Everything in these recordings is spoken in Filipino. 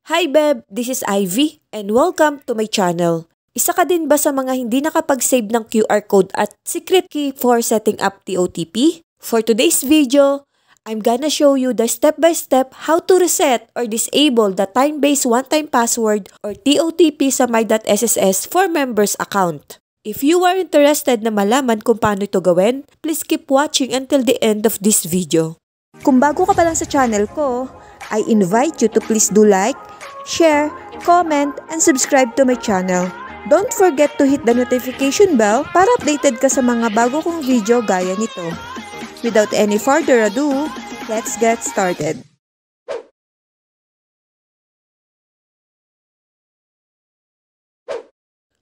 Hi Beb, this is Ivy and welcome to my channel. Isa ka din ba sa mga hindi nakapag-save ng QR code at secret key for setting up the OTP? For today's video, I'm gonna show you the step-by-step how to reset or disable the time-based one-time password or TOTP sa my.sss for members account. If you are interested na malaman kung paano ito gawin, please keep watching until the end of this video. Kung bago ka pa lang sa channel ko, I invite you to please do like, share, comment, and subscribe to my channel. Don't forget to hit the notification bell para updated ka sa mga bago kong video gaya nito. Without any further ado, let's get started.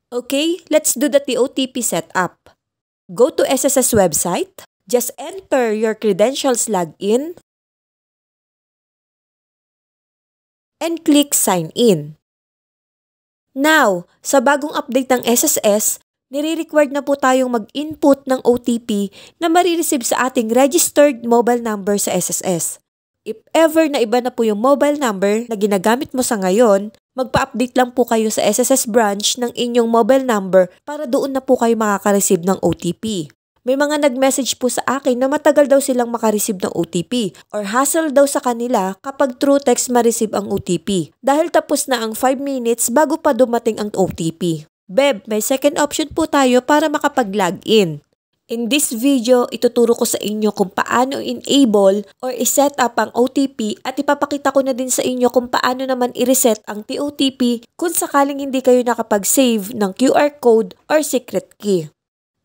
Okay, let's do the TOTP setup. Go to SSS website, just enter your credentials login, and click Sign In. Now, sa bagong update ng SSS, nire-required na po tayong mag-input ng OTP na marireceive sa ating registered mobile number sa SSS. If ever na iba na po yung mobile number na ginagamit mo sa ngayon, magpa-update lang po kayo sa SSS branch ng inyong mobile number para doon na po kayo makaka-receive ng OTP. May mga nag-message po sa akin na matagal daw silang makareceive ng OTP or hassle daw sa kanila kapag through text ma-receive ang OTP dahil tapos na ang 5 minutes bago pa dumating ang OTP. Beb, may second option po tayo para makapag-login. In this video, ituturo ko sa inyo kung paano enable or i-set up ang OTP at ipapakita ko na din sa inyo kung paano naman i-reset ang TOTP kung sakaling hindi kayo nakapag-save ng QR code or secret key.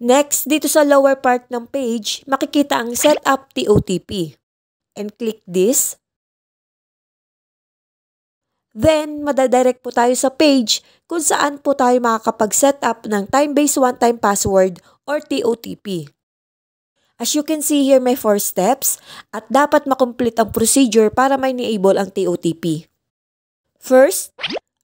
Next, dito sa lower part ng page, makikita ang Setup TOTP. And click this. Then, madadirect po tayo sa page kung saan po tayo makakapag-setup ng time-based one-time password or TOTP. As you can see here, may 4 steps at dapat makomplete ang procedure para ma-enable ang TOTP. First,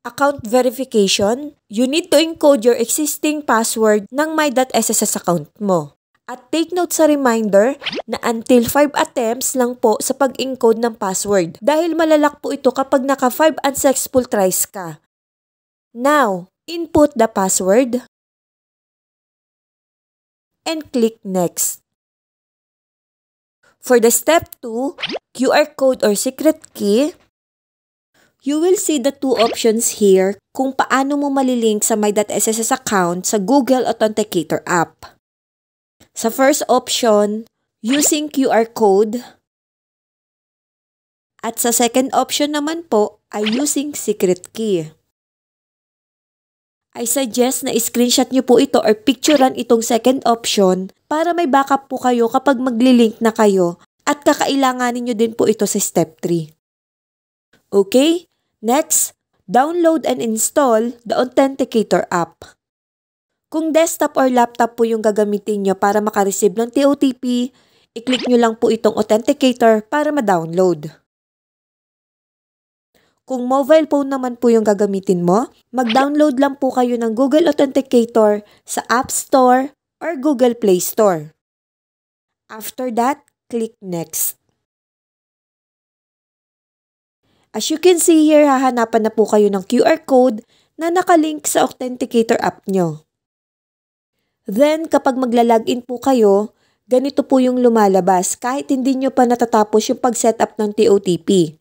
account verification. You need to encode your existing password ng my.sss account mo. At take note sa reminder na until 5 attempts lang po sa pag-encode ng password dahil malalak po ito kapag naka 5 unsuccessful tries ka. Now, input the password and click next. For the step 2, QR code or secret key, you will see the 2 options here kung paano mo malilink sa my.sss account sa Google Authenticator app. Sa first option, using QR code. At sa second option naman po ay using secret key. I suggest na screenshot nyo po ito or picturean itong second option para may backup po kayo kapag maglilink na kayo at kakailanganin nyo din po ito sa step 3. Okay? Next, download and install the Authenticator app. Kung desktop or laptop po yung gagamitin nyo para makareceive ng TOTP, i-click nyo lang po itong Authenticator para ma-download. Kung mobile phone naman po yung gagamitin mo, mag-download lang po kayo ng Google Authenticator sa App Store or Google Play Store. After that, click Next. As you can see here, hahanapan na po kayo ng QR code na nakalink sa Authenticator app nyo. Then, kapag magla-login po kayo, ganito po yung lumalabas kahit hindi nyo pa natatapos yung pag-setup ng TOTP.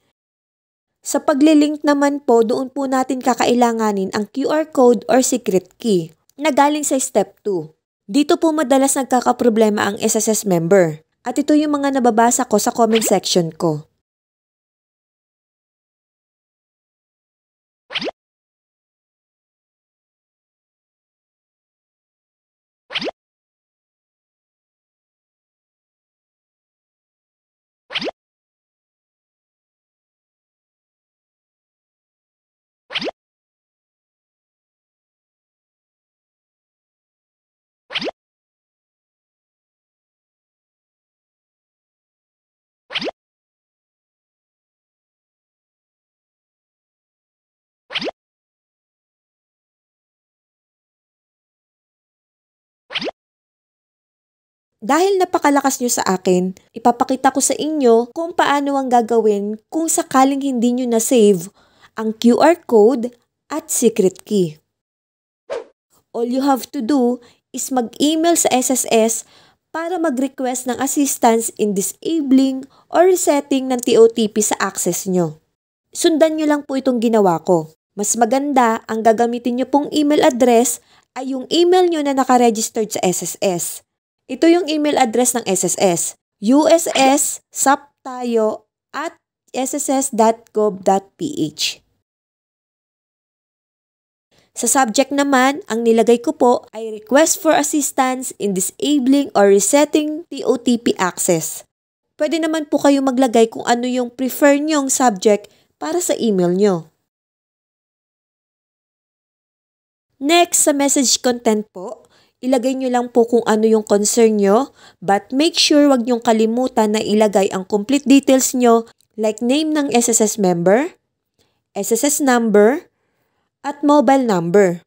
Sa paglilink naman po, doon po natin kakailanganin ang QR code or secret key na galing sa step 2. Dito po madalas nagkakaproblema ang SSS member at ito yung mga nababasa ko sa comment section ko. Dahil napakalakas nyo sa akin, ipapakita ko sa inyo kung paano ang gagawin kung sakaling hindi nyo na-save ang QR code at secret key. All you have to do is mag-email sa SSS para mag-request ng assistance in disabling or resetting ng TOTP sa access nyo. Sundan nyo lang po itong ginawa ko. Mas maganda, ang gagamitin nyo pong email address ay yung email nyo na nakaregistered sa SSS. Ito yung email address ng SSS, ussaptayo@sss.gov.ph. Sa subject naman, ang nilagay ko po ay request for assistance in disabling or resetting TOTP access. Pwede naman po kayo maglagay kung ano yung prefer nyong subject para sa email nyo. Next, sa message content po, ilagay nyo lang po kung ano yung concern nyo, but make sure wag nyong kalimutan na ilagay ang complete details nyo like name ng SSS member, SSS number, at mobile number.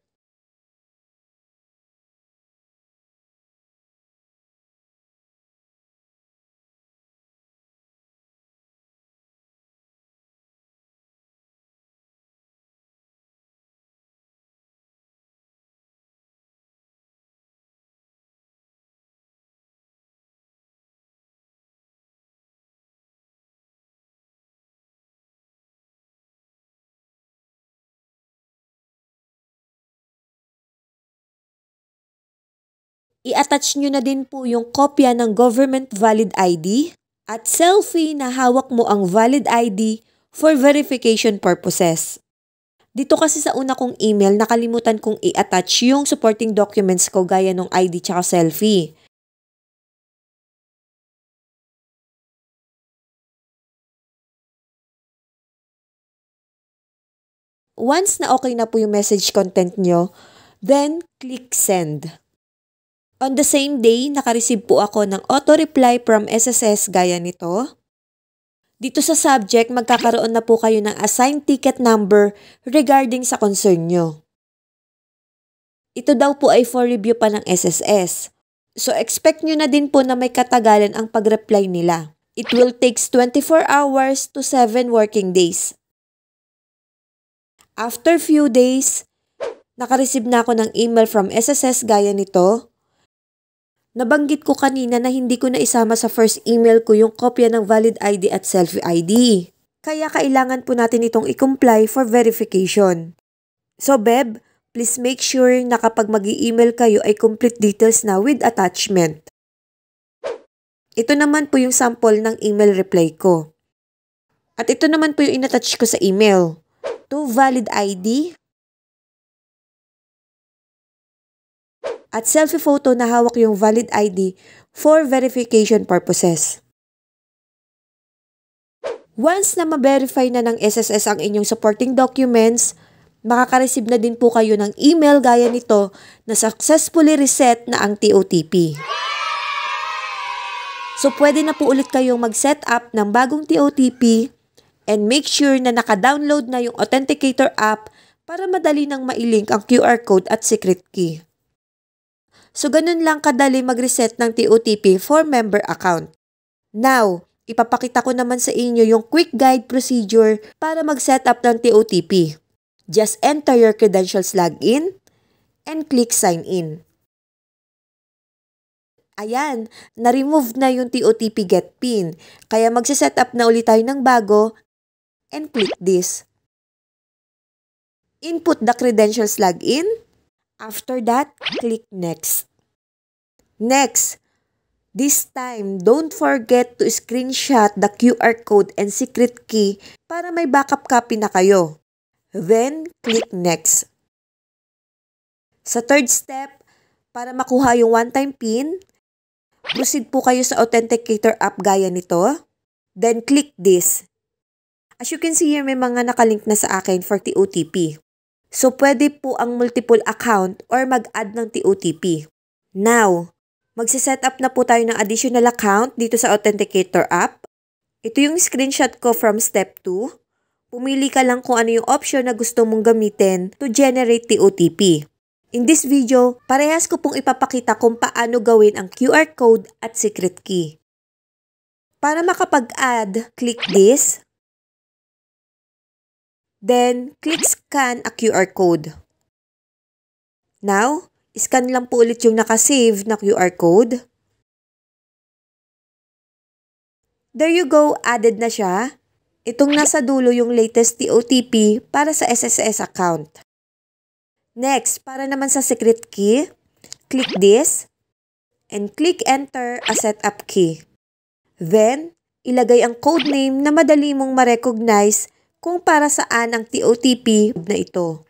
I-attach nyo na din po yung kopya ng government valid ID at selfie na hawak mo ang valid ID for verification purposes. Dito kasi sa una kong email, nakalimutan kong i-attach yung supporting documents ko gaya ng ID tsaka selfie. Once na okay na po yung message content nyo, then click send. On the same day, nakareceive po ako ng auto-reply from SSS gaya nito. Dito sa subject, magkakaroon na po kayo ng assigned ticket number regarding sa concern nyo. Ito daw po ay for review pa ng SSS. So expect nyo na din po na may katagalan ang pag-reply nila. It will take 24 hours to 7 working days. After few days, nakareceive na ako ng email from SSS gaya nito. Nabanggit ko kanina na hindi ko na isama sa first email ko yung kopya ng valid ID at selfie ID. Kaya kailangan po natin itong i-comply for verification. So Beb, please make sure na kapag mag-i-email kayo ay complete details na with attachment. Ito naman po yung sample ng email reply ko. At ito naman po yung inattach ko sa email. To valid ID at selfie photo na hawak yung valid ID for verification purposes. Once na ma-verify na ng SSS ang inyong supporting documents, makaka-receive na din po kayo ng email gaya nito na successfully reset na ang TOTP. So pwede na po ulit kayong mag-set up ng bagong TOTP and make sure na naka-download na yung Authenticator app para madali nang mailink ang QR code at secret key. So ganun lang kadali mag-reset ng TOTP for member account. Now, ipapakita ko naman sa inyo yung quick guide procedure para mag-set up ng TOTP. Just enter your credentials login and click sign in. Ayan, na-remove na yung TOTP get pin. Kaya magse-set up na ulit tayo ng bago and click this. Input the credentials login. After that, click next. Next, this time, don't forget to screenshot the QR code and secret key para may backup copy na kayo. Then, click next. Sa third step, para makuha yung one-time PIN, proceed po kayo sa Authenticator app gaya nito. Then, click this. As you can see here, may mga nakalink na sa akin for TOTP. So, pwede po ang multiple account or mag-add ng TOTP. Now, magsiset up na po tayo ng additional account dito sa Authenticator app. Ito yung screenshot ko from step 2. Pumili ka lang kung ano yung option na gusto mong gamitin to generate TOTP. In this video, parehas ko pong ipapakita kung paano gawin ang QR code at secret key. Para makapag-add, click this. Then, click scan a QR code. Now, scan lang po ulit yung nakasave na QR code. There you go, added na siya. Itong nasa dulo yung latest TOTP para sa SSS account. Next, para naman sa secret key, click this and click enter a setup key. Then, ilagay ang codename na madali mong ma-recognize kung para saan ang TOTP na ito.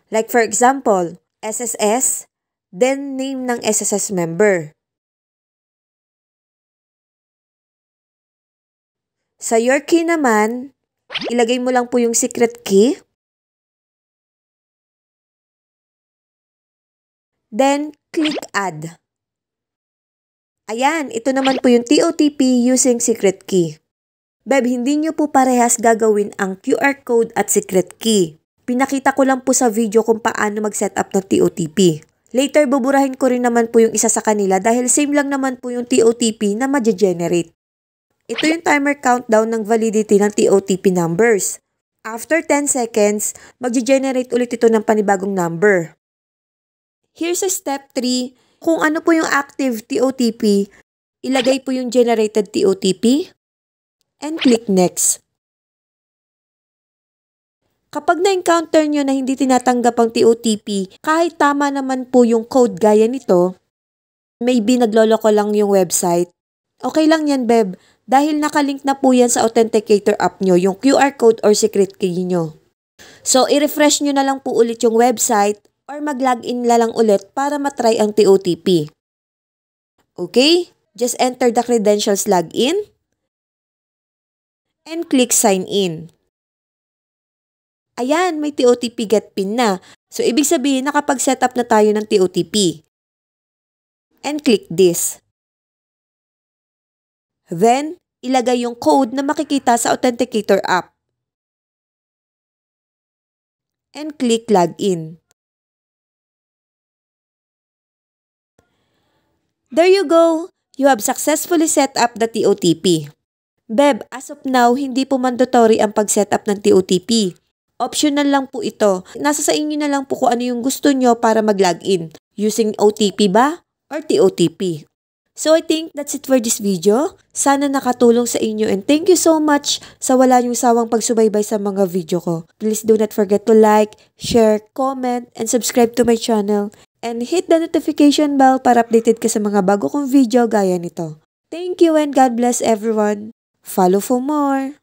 Like for example, SSS, then name ng SSS member. Sa your key naman, ilagay mo lang po yung secret key. Then, click add. Ayan, ito naman po yung TOTP using secret key. Beb, hindi nyo po parehas gagawin ang QR code at secret key. Pinakita ko lang po sa video kung paano mag-setup ng TOTP. Later, buburahin ko rin naman po yung isa sa kanila dahil same lang naman po yung TOTP na ma-generate. Ito yung timer countdown ng validity ng TOTP numbers. After 10 seconds, mag-generate ulit ito ng panibagong number. Here's a step 3. Kung ano po yung active TOTP, ilagay po yung generated TOTP and click next. Kapag na-encounter nyo na hindi tinatanggap ang TOTP, kahit tama naman po yung code gaya nito, maybe nagloloko lang yung website, okay lang yan, Beb. Dahil nakalink na po yan sa Authenticator app nyo, yung QR code or secret key nyo. So, i-refresh nyo na lang po ulit yung website or mag-login na lang ulit para matry ang TOTP. Okay? Just enter the credentials login and click sign in. Ayan, may TOTP get pin na. So, ibig sabihin nakapag-setup na tayo ng TOTP. And click this. Then, ilagay yung code na makikita sa Authenticator app. And click login. There you go! You have successfully set up the TOTP. Beb, as of now, hindi po mandatory ang pag-setup ng TOTP. Optional lang po ito. Nasa sa inyo na lang po kung ano yung gusto nyo para mag-login. Using OTP ba or TOTP? So I think that's it for this video. Sana nakatulong sa inyo and thank you so much sa wala niyong sawang pagsubaybay sa mga video ko. Please do not forget to like, share, comment, and subscribe to my channel. And hit the notification bell para updated ka sa mga bago kong video gaya nito. Thank you and God bless everyone. Follow for more.